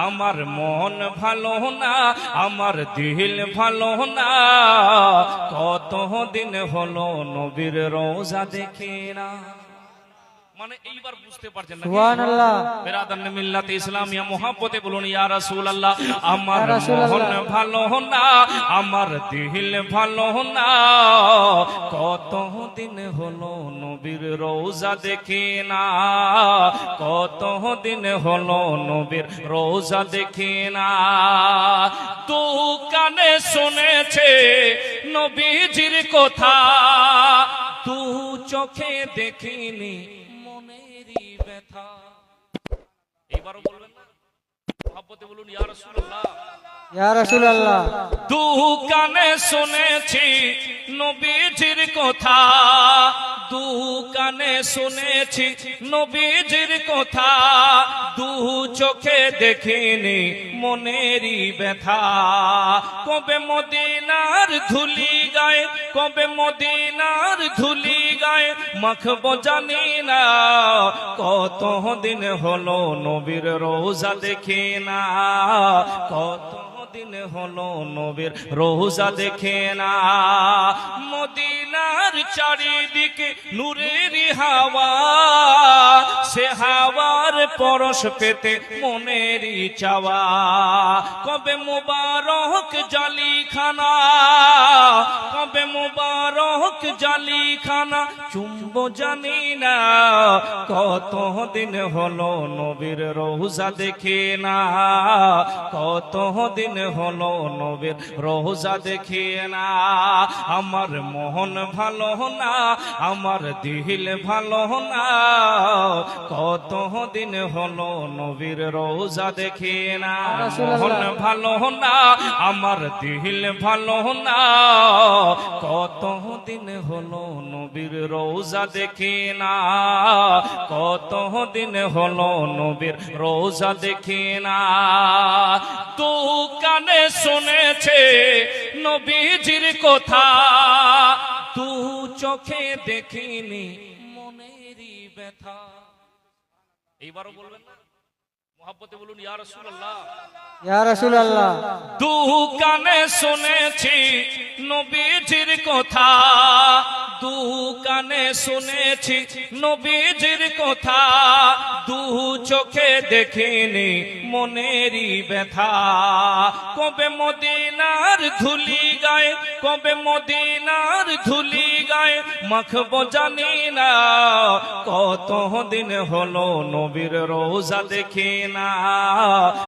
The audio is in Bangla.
আমার মন ভালো না, আমার দিল ভালো না, কত দিন হলো নবীর রোজা দেখি না। মানে এইবার বুঝতে পারছেন না সুবহানাল্লাহ। বিরাদান মিল্লাতে ইসলামিয়া মুহাব্বতে বলুন ইয়া রাসূলুল্লাহ, আমার মন ভালো না, আমার দিল ভালো না, কত দিন হলো নবীর রোজা দেখি না, কত দিন হলো নবীর রোজা দেখি না। দু কানে শুনেছে নবীজির কথা, দু চোখে দেখিনি মনেরই ব্যথা। এইবারও বলবেন না, মহব্বতে বলুন ইয়া রাসূলুল্লাহ, ইয়া রাসূলুল্লাহ। দু কানে শুনেছি নবীজির কথা, দু কানে শুনেছি নবীজির কথা, দু চোখে দেখিনি মনেরই ব্যথা। কবে মদিনার ধুলি গায়ে, কবে মদিনার ধুলি গায়ে মাখবো জানি না, কত দিন হলো নবীর রোজা দেখি না, কত দিন হলো নবীর রোজা দেখে না। মদিনার চারিদিকে নূরের হাওয়া, সে হাওয়ার পরশ পেতে মনেরই চাওয়া। কবে মুবারক জালিখানা, কবে মুবারক জালিখানা চুম্বো জানি না, কত দিন হলো নবীর রোজা দেখে না, কত দিন হলো নবীর রোজা দেখে না। আমার মন ভালো না, আমার দিল ভালো না, কত দিন হলো নবীর রোজা দেখে না। মন ভালো না, আমার দিল ভালো না, কত দিন হলো নবীর রোজা দেখে না, কত দিন হলো নবীর রোজা দেখে না। তো কানে শুনেছে নবীজির কথা, তু চোখে দেখিনি মনেরই ব্যথা। এইবারও বলবেন না, মহব্বতে বলুন ইয়া রাসূলুল্লাহ, ইয়া রাসূলুল্লাহ। দু কানে শুনেছি নবীজির কথা, দু কানে শুনেছি নবীজির কথা, দু চোখে দেখিনি মনেরই ব্যথা। কবে মদিনার ধুলি গায়ে, কবে মদিনার ধুলি গায়ে মাখবো জানি না, কত দিন হলো নবীর রোজা দেখি না।